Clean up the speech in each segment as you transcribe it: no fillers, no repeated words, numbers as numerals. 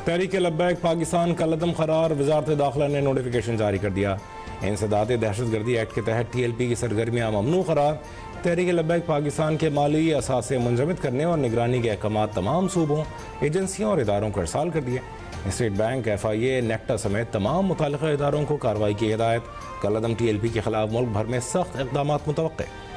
तहरीक लब्बैक पाकिस्तान का कलअदम करार। वजारत दाखिला ने नोटिफिकेशन जारी कर दिया। इंसदाद दहशतगर्दी एक्ट के तहत TLP की सरगर्मियाँ ममनू करार। तहरीक लब्बैक पाकिस्तान के माली असासे मुंजमद करने और निगरानी के अहकाम तमाम सूबों, एजेंसियों और इदारों को इरसाल कर दिए। स्टेट बैंक, FIA, नेक्टा समेत तमाम मुताल्लिक़ा इदारों को कार्रवाई की हिदायत। कलअदम TLP के खिलाफ मुल्क भर में सख्त इक़दाम मुतवक्के।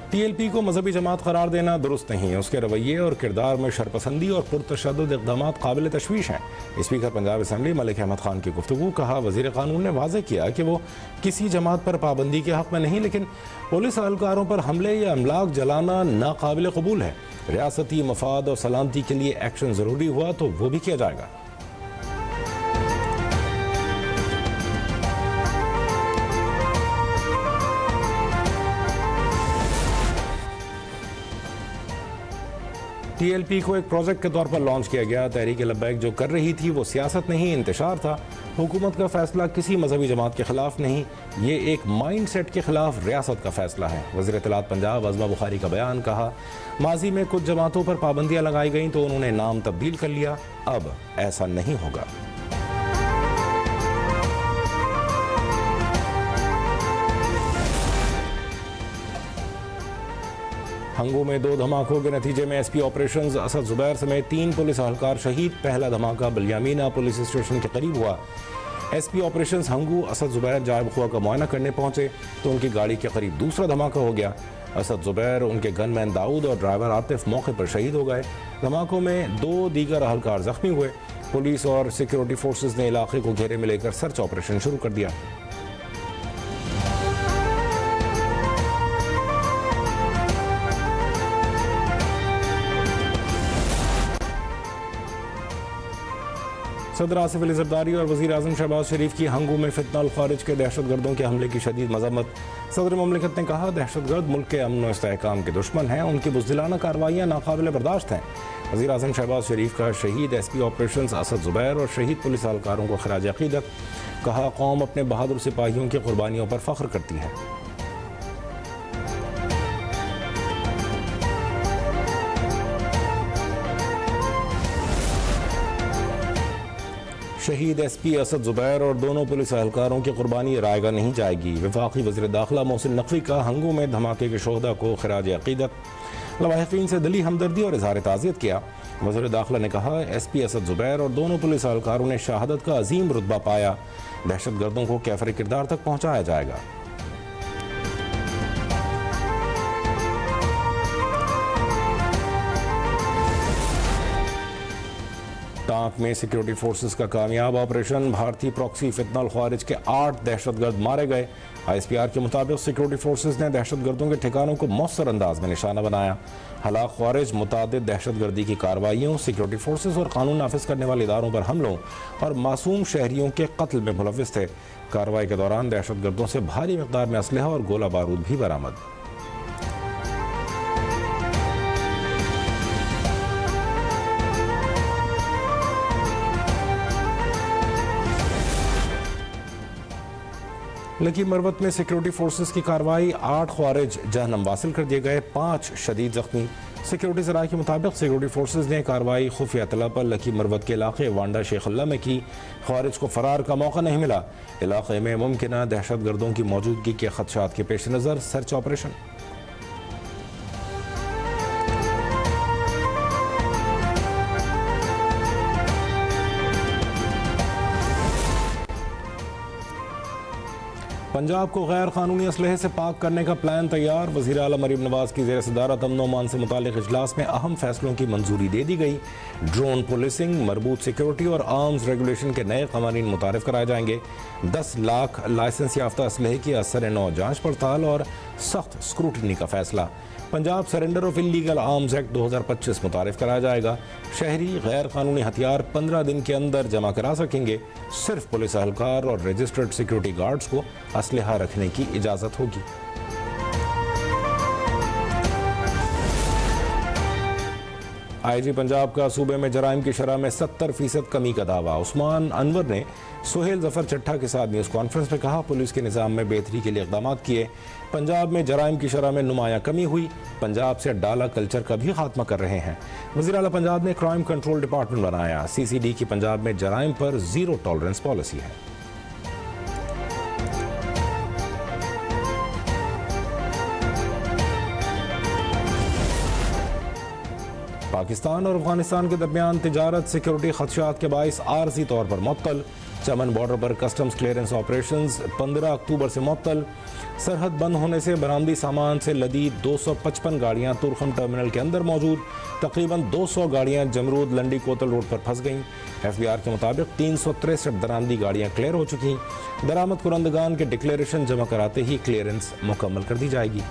TLP को मजहबी जमात करार देना दुरुस्त नहीं है। उसके रवैये और किरदार में शरपसंदी और पुरतशद्दुद इक़दाम काबिल तशवीश हैं। स्पीकर पंजाब असम्बली मलिक अहमद खान की गुफ्तगू। कहा, वज़ीर क़ानून ने वाज़ेह किया कि वो किसी जमात पर पाबंदी के हक़ में नहीं, लेकिन पुलिस एहलकारों पर हमले या अमलाक जलाना नाकाबिल कबूल है। रियासती मफाद और सलामती के लिए एक्शन ज़रूरी हुआ तो वो भी किया जाएगा। TLP को एक प्रोजेक्ट के तौर पर लॉन्च किया गया। तहरीक लब्बैक जो कर रही थी वो सियासत नहीं, इंतशार था। हुकूमत का फैसला किसी मजहबी जमात के खिलाफ नहीं, ये एक माइंड सेट के खिलाफ रियासत का फैसला है। वज़ीर इत्तलात पंजाब अज़मा बुखारी का बयान। कहा, माजी में कुछ जमातों पर पाबंदियाँ लगाई गईं तो उन्होंने नाम तब्दील कर लिया, अब ऐसा नहीं होगा। हंगू में 2 धमाकों के नतीजे में SP ऑपरेशंस असद जुबैर समेत 3 पुलिस एहलकार शहीद। पहला धमाका बलियामीना पुलिस स्टेशन के करीब हुआ। SP ऑपरेशंस हंगू असद जुबैर जायब खुआ का मुआयना करने पहुंचे तो उनकी गाड़ी के करीब दूसरा धमाका हो गया। असद जुबैर, उनके गनमैन दाऊद और ड्राइवर आतिफ मौके पर शहीद हो गए। धमाकों में 2 दीगर एहलकार जख्मी हुए। पुलिस और सिक्योरिटी फोर्सेज ने इलाके को घेरे में लेकर सर्च ऑपरेशन शुरू कर दिया। सदर आसिफ अली ज़रदारी और वज़ीर आज़म शहबाज शरीफ की हंगू में फितना खारिज के दहशतगर्दों के हमले की शदीद मज़म्मत। सदर ममलिकत ने कहा, दहशतगर्द मुल्क के अमन व इस्तेहकाम के दुश्मन हैं, उनकी बुज़दिलाना कार्रवाइयाँ नाकाबिल बर्दाश्त हैं। वज़ीर आज़म शहबाज शरीफ का शहीद SP ऑपरेशंस असद जुबैर और शहीद पुलिस एहलकारों को खराज अक़ीदत। कहा, कौम अपने बहादुर सिपाहियों की कुर्बानियों पर फ़ख्र करती है। शहीद SP असद जुबैर और दोनों पुलिस एहलकारों की कुर्बानी रायगा नहीं जाएगी। वफाकी वज़ीर दाखिला मोहसिन नकवी का हंगू में धमाके के शोहदा को खराज अक़ीदत। लवाहिकीन से दिली हमदर्दी और इज़हार ताज़ियत किया। वज़ीर दाखिला ने कहा, SP असद जुबैर और दोनों पुलिस एहलकारों ने शहादत का अजीम रुतबा पाया। दहशतगर्दों को कैफर किरदार तक पहुँचाया जाएगा। टांक में सिक्योरिटी फोर्सेस का कामयाब ऑपरेशन। भारतीय प्रॉक्सी फितना खारिज के 8 दहशतगर्द मारे गए। ISPR के मुताबिक सिक्योरिटी फोर्सेस ने दहशतगर्दों के ठिकानों को मौसर अंदाज में निशाना बनाया। हलाक खारिज मुतादिद दहशतगर्दी की कार्रवाइयों, सिक्योरिटी फोर्सेस और कानून नाफिज करने वाले इदारों पर हमलों और मासूम शहरियों के कत्ल में मुलव्विस थे। कार्रवाई के दौरान दहशतगर्दों से भारी मिकदार में असलहा और गोला बारूद भी बरामद। लकी मरवत में सिक्योरिटी फोर्सेस की कार्रवाई, 8 ख्वारिज जहन्नम वासिल कर दिए गए, 5 शदीद जख्मी। सिक्योरिटी ज़राए के मुताबिक सिक्योरिटी फोर्सेस ने कार्रवाई खुफिया तला पर लकी मरवत के इलाके वांडा शेखल्ला में की। ख्वारिज को फरार का मौका नहीं मिला। इलाके में मुमकिन दहशतगर्दों की मौजूदगी के खदशात के पेश नज़र सर्च ऑपरेशन। पंजाब को गैर कानूनी असलहे से पाक करने का प्लान तैयार। वज़ीर आला मरीम नवाज की ज़ेर सदारत अमन व अमान से मुताल्लिक़ इजलास में अहम फैसलों की मंजूरी दे दी गई। ड्रोन पुलिसिंग, मरबूत सिक्योरिटी और आर्म्स रेगुलेशन के नए क़वानीन मुतारिफ कराए जाएंगे। 10 लाख लाइसेंस याफ्ता असलहे की असर नौ जाँच पड़ताल और सख्त स्क्रूटनी का फैसला। Punjab surrender of illegal arms act 2025 मुतारिफ कराया जाएगा। शहरी गैर कानूनी हथियार 15 दिन के अंदर जमा करा सकेंगे। सिर्फ पुलिस एहलकार और रजिस्टर्ड सिक्योरिटी गार्ड्स को असलहा रखने की इजाज़त होगी। IG पंजाब का सूबे में जराइम की शरह में 70% कमी का दावा। उस्मान अनवर ने सुहेल जफर चट्ठा के साथ न्यूज़ कॉन्फ्रेंस में कहा, पुलिस के निज़ाम में बेहतरी के लिए इक़दाम किए। पंजाब में जराइम की शरह में नुमाया कमी हुई। पंजाब से डाला कल्चर का भी खात्मा कर रहे हैं। वज़ीर आला पंजाब ने क्राइम कंट्रोल डिपार्टमेंट बनाया। CCD की पंजाब में जराइम पर ज़ीरो टॉलरेंस पॉलिसी है। पाकिस्तान और अफगानिस्तान के दरमियान तिजारत सिक्योरिटी खदशात के बाइस आरजी तौर पर मुअत्तल। चमन बॉर्डर पर कस्टम्स क्लियरेंस ऑपरेशंस 15 अक्टूबर से मुअत्तल। सरहद बंद होने से बरामदी सामान से लदी 255 गाड़ियां तुरखम टर्मिनल के अंदर मौजूद। तकरीबन 200 गाड़ियां जमरूद लंडी कोतल रोड पर फंस गईं। FBR के मुताबिक 363 दरामदी गाड़ियां क्लियर हो चुकी। दरामद कुरंदगान के डिक्लेरेशन जमा कराते ही क्लियरेंस मुकम्मल कर दी जाएगी।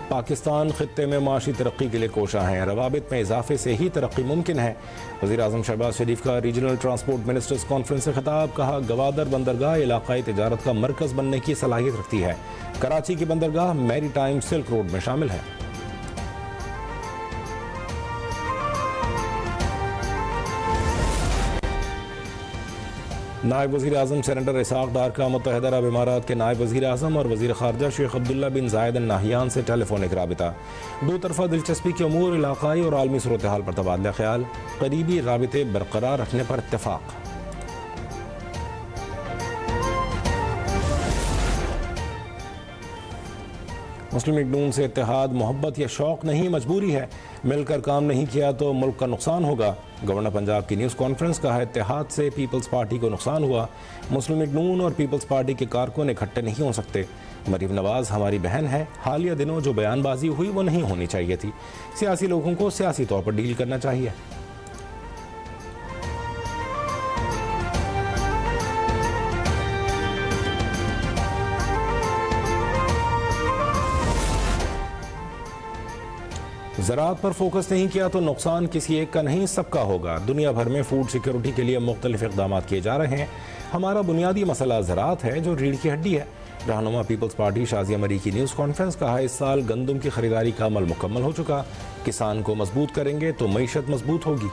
पाकिस्तान खित्ते में माशी तरक्की के लिए कोशा है। रवाबित में इजाफे से ही तरक्की मुमकिन है। वज़ीर आज़म शहबाज शरीफ का रीजनल ट्रांसपोर्ट मिनिस्टर्स कॉन्फ्रेंस से खिताब। कहा, गवादर बंदरगाह इलाकाई तिजारत का मरकज़ बनने की सलाहियत रखती है। कराची की बंदरगाह मैरी टाइम सिल्क रोड में शामिल है। नायब वज़ीर आज़म सेनेटर इसाक डार का मुत्तहिदा अरब इमारात के नायब वज़ीर आज़म और वज़ीर ख़ारजा शेख अब्दुल्ला बिन ज़ायद अल नाहियान से टेलीफोनिक राबिता। दो तरफ़ा दिलचस्पी के अमूर, इलाक़ाई और आलमी सूरत हाल पर तबादला ख्याल। करीबी राबिते बरकरार रखने पर इत्तेफ़ाक़। मुस्लिम लीग नून से इत्तेहाद मोहब्बत या शौक़ नहीं, मजबूरी है। मिलकर काम नहीं किया तो मुल्क का नुकसान होगा। गवर्नर पंजाब की न्यूज़ कॉन्फ्रेंस। कहा, इत्तेहाद से पीपल्स पार्टी को नुकसान हुआ। मुस्लिम लीग नून और पीपल्स पार्टी के कारकुन इकट्ठे नहीं हो सकते। मरीम नवाज़ हमारी बहन है। हालिया दिनों जो बयानबाजी हुई वो नहीं होनी चाहिए थी। सियासी लोगों को सियासी तौर पर डील करना चाहिए। ज़राअत पर फोकस नहीं किया तो नुकसान किसी एक का नहीं, सबका होगा। दुनिया भर में फूड सिक्योरिटी के लिए मुख्तलिफ इक़दाम किए जा रहे हैं। हमारा बुनियादी मसला ज़राअत है जो रीढ़ की हड्डी है। रहनुमा पीपल्स पार्टी शाजिया मरी की न्यूज़ कॉन्फ्रेंस। कहा, इस साल गंदम की खरीदारी का अमल मुकम्मल हो चुका। किसान को मजबूत करेंगे तो मईशत मजबूत होगी।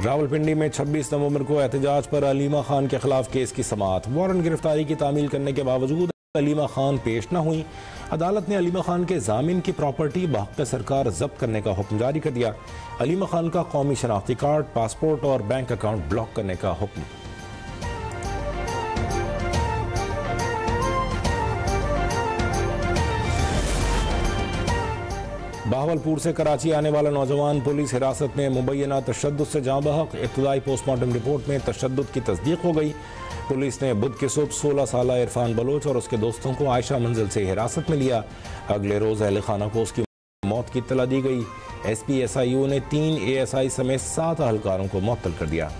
रावलपिंडी में 26 नवंबर को एहतजाज पर अलीमा खान के खिलाफ केस की समाअत। वारंट गिरफ्तारी की तामील करने के बावजूद अलीमा खान पेश न हुई। अदालत ने अलीमा खान के जामिन की प्रॉपर्टी बहक़ सरकार जब्त करने का हुक्म जारी कर दिया। अलीमा खान का कौमी शनाख्ती कार्ड, पासपोर्ट और बैंक अकाउंट ब्लॉक करने का हुक्म। बहावलपुर से कराची आने वाला नौजवान पुलिस हिरासत में। मुबैना तशद्दुद से जाँ बहक। इब्तदाई पोस्टमार्टम रिपोर्ट में तशद्दुद की तस्दीक हो गई। पुलिस ने बुध के सुबह 16 साला इरफान बलोच और उसके दोस्तों को आयशा मंजिल से हिरासत में लिया। अगले रोज़ अहले खाना को उसकी मौत की इत्तला दी गई। SP SIU ने 3 ASI समेत 7 अहलकारों को मुअत्तल कर दिया।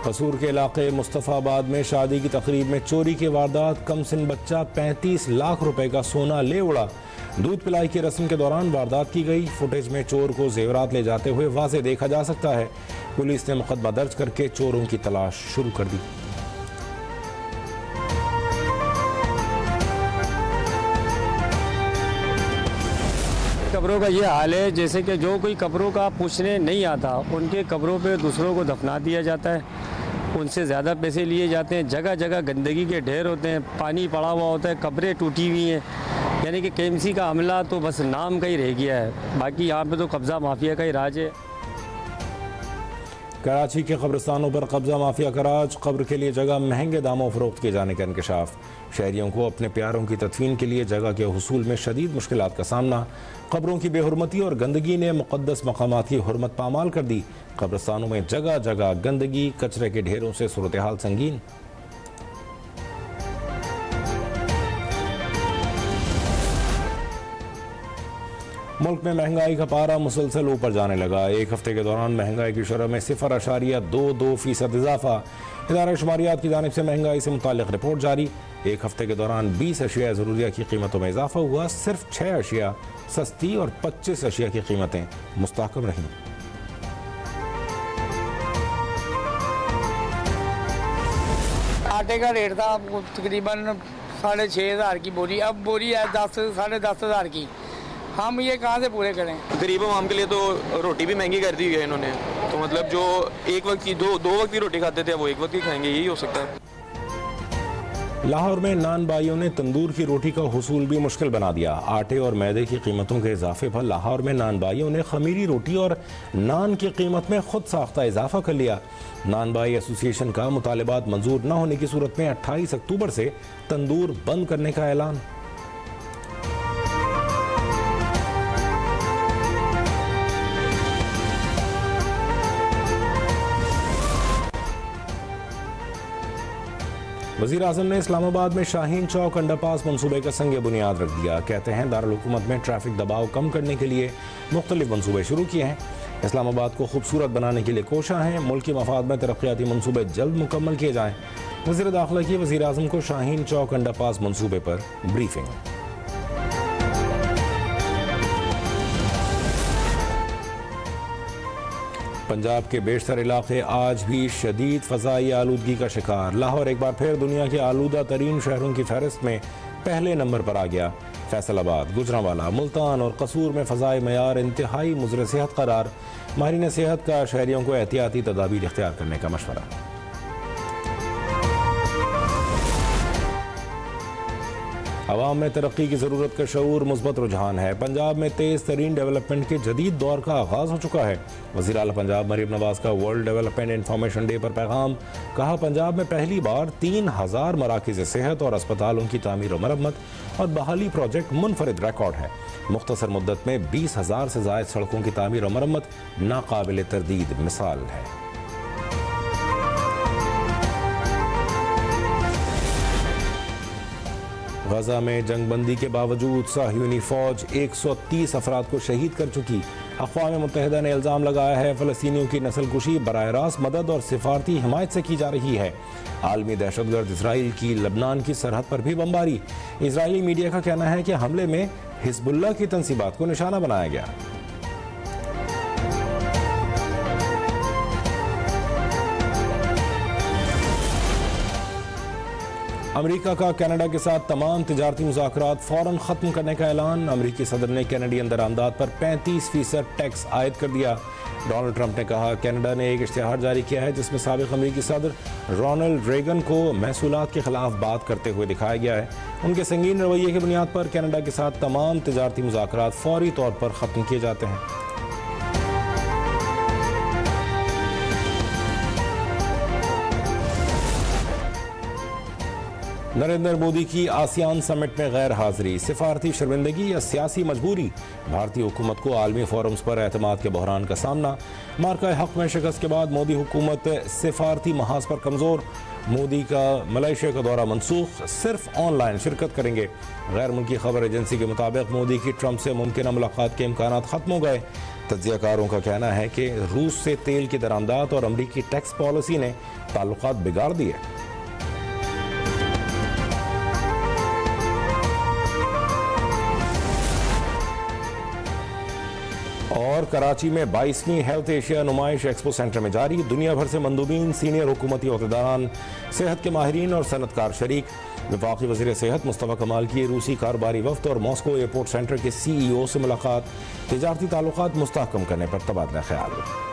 कसूर के इलाके मुस्तफ़ाबाद में शादी की तकरीब में चोरी की वारदात। कमसिन बच्चा 35 लाख रुपए का सोना ले उड़ा। दूध पिलाई की रस्म के दौरान वारदात की गई। फुटेज में चोर को जेवरात ले जाते हुए वाज़े देखा जा सकता है। पुलिस ने मुकदमा दर्ज करके चोरों की तलाश शुरू कर दी। कब्रों का ये हाल है जैसे कि जो कोई कब्रों का पूछने नहीं आता उनके कब्रों पे दूसरों को दफना दिया जाता है, उनसे ज़्यादा पैसे लिए जाते हैं। जगह जगह गंदगी के ढेर होते हैं, पानी पड़ा हुआ होता है, कब्रें टूटी हुई हैं। यानी कि KMC का हमला तो बस नाम का ही रह गया है, बाकी यहाँ पे तो कब्ज़ा माफिया का ही राज है। कराची के कब्रिस्तानों पर कब्जा माफिया का राज। कब्र के लिए जगह महंगे दामों फरोख्त किए जाने का इंकशाफ। शहरियों को अपने प्यारों की तदफीन के लिए जगह के हुसूल में शदीद मुश्किलात का सामना। कब्रों की बेहुरमती और गंदगी ने मुक़द्दस मकामात की हुर्मत पामाल कर दी। कब्रिस्तानों में जगह जगह गंदगी, कचरे के ढेरों से सूरत हाल संगीन। मुल्क में महंगाई का पारा मुसलसल ऊपर जाने लगा। एक हफ्ते के दौरान महंगाई की शरह में 0.22% इजाफा। इदारा शुमारियात की जानिब से महंगाई से मुताल्लिक़ रिपोर्ट जारी। एक हफ्ते के दौरान 20 अशिया ज़रूरिया की कीमतों में इजाफा हुआ। सिर्फ 6 अशिया सस्ती और 25 अशिया की कीमतें मुस्तहकम रहीं। आटे का रेट था तकरीबन 6,500 की बोरी, अब बोरी है 10 साढ़े 10,000 की। हम ये कहाँ से पूरे करें? गरीब आवाम के लिए तो रोटी भी महंगी कर दी हुई है इन्होंने। तो मतलब जो एक वक्त की दो वक्त की रोटी खाते थे वो एक वक्त की खाएंगे, यही हो सकता है। लाहौर में नान बाइयों ने तंदूर की रोटी का हुसूल भी मुश्किल बना दिया। आटे और मैदे की कीमतों के इजाफे पर लाहौर में नान बाइयों ने खमीरी रोटी और नान की कीमत में खुद साख्ता इजाफा कर लिया। नान बाई एसोसिएशन का मुतालिबात मंजूर न होने की सूरत में 28 अक्टूबर से तंदूर बंद करने का ऐलान। वज़ीर आज़म ने इस्लामाबाद में शाहीन चौक अंडरपास मंसूबे का संग बुनियाद रख दिया। कहते हैं दारुल हुकूमत में ट्रैफिक दबाव कम करने के लिए मुख्तलिफ मंसूबे शुरू किए हैं। इस्लामाबाद को खूबसूरत बनाने के लिए कोशा हैं। मुल्की मफाद में तरक्याती मंसूबे जल्द मुकम्मल किए जाएँ। वज़ीर दाखिला की वज़ीर आज़म को शाहीन चौक अंडरपास मंसूबे पर ब्रीफिंग। पंजाब के बेशतर इलाके आज भी शदीद फ़ज़ाई आलूदगी का शिकार। लाहौर एक बार फिर दुनिया के आलूदा तरीन शहरों की फहरिस्त में पहले नंबर पर आ गया। फैसलाबाद, गुजरांवाला, मुल्तान और कसूर में फ़ज़ाई मयार इंतहाई मुज़र सेहत करार। माहिरीन सेहत का शहरियों को एहतियाती तदाबीर इख्तियार करने का मशवरा। अवाम में तरक्की की ज़रूरत का शऊर मुस्बत रुझान है। पंजाब में तेज़ तरीन डेवलपमेंट के जदीद दौर का आगाज़ हो चुका है। वज़ीर आला पंजाब मरीम नवाज़ का वर्ल्ड डेवलपमेंट इंफॉर्मेशन डे पर पैगाम। कहा, पंजाब में पहली बार 3000 मराकिज़ सेहत और अस्पतालों की तामीर और मरम्मत और बहाली प्रोजेक्ट मुनफरिद रिकॉर्ड है। मुख्तसर मुद्दत में 20,000 से ज़ायद सड़कों की तामीर और मरम्मत नाकाबिल तरदीद मिसाल है। गजा में जंगबंदी के बावजूद साहियूनी फौज 130 अफराद को शहीद कर चुकी। अक़वाम मुत्तहिदा ने इल्ज़ाम लगाया है फ़लस्तीनियों की नस्लकुशी बराह रास्त मदद और सिफारती हिमायत से की जा रही है। आलमी दहशतगर्द इसराइल की लबनान की सरहद पर भी बमबारी। इसराइली मीडिया का कहना है कि हमले में हिज़्बुल्लाह की तंसीबात को निशाना बनाया गया। अमेरिका का कनाडा के साथ तमाम तिजारती मुज़ाकरात फ़ौरन ख़त्म करने का ऐलान। अमेरिकी सदर ने कैनेडियन दरामदात पर 35% टैक्स आयद कर दिया। डोनाल्ड ट्रंप ने कहा, कनाडा ने एक इश्तिहार जारी किया है जिसमें साबिक़ अमेरिकी सदर रोनाल्ड रेगन को महसूलात के खिलाफ बात करते हुए दिखाया गया है। उनके संगीन रवैये की बुनियाद पर कनाडा के साथ तमाम तिजारती मुज़ाकरात फ़ौरी तौर पर ख़त्म किए जाते हैं। नरेंद्र मोदी की आसियान समिट में गैर हाजिरी, सिफारती शर्मिंदगी या सियासी मजबूरी। भारतीय हुकूमत को आलमी फोरम्स पर एतमाद के बहरान का सामना। मार्का हक में शिकस्त के बाद मोदी हुकूमत सिफारती महाज पर कमज़ोर। मोदी का मलेशिया का दौरा मनसूख, सिर्फ ऑनलाइन शिरकत करेंगे। गैर मुल्की खबर एजेंसी के मुताबिक मोदी की ट्रंप से मुमकिन मुलाकात के इम्कान ख़त्म हो गए। तज्ज़ियाकारों का कहना है कि रूस से तेल की दरामदात और अमरीकी टैक्स पॉलिसी ने ताल्लुकात बिगाड़ दिए। और कराची में 22वीं हेल्थ एशिया नुमाइश एक्सपो सेंटर में जारी। दुनिया भर से मंदूबीन, सीनियर हुकूमती अहदेदारान, सेहत के माहिरीन और सनतकार शरीक। वफाकी वज़ीर सेहत मुस्तफ़ा कमाल की रूसी कारोबारी वफ़द और मॉस्को एयरपोर्ट सेंटर के CEO से मुलाकात। तिजारती ताल्लुकात मुस्तहकम करने पर तबादला ख्याल।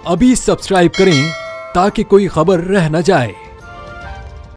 अभी सब्सक्राइब करें ताकि कोई खबर रह न जाए।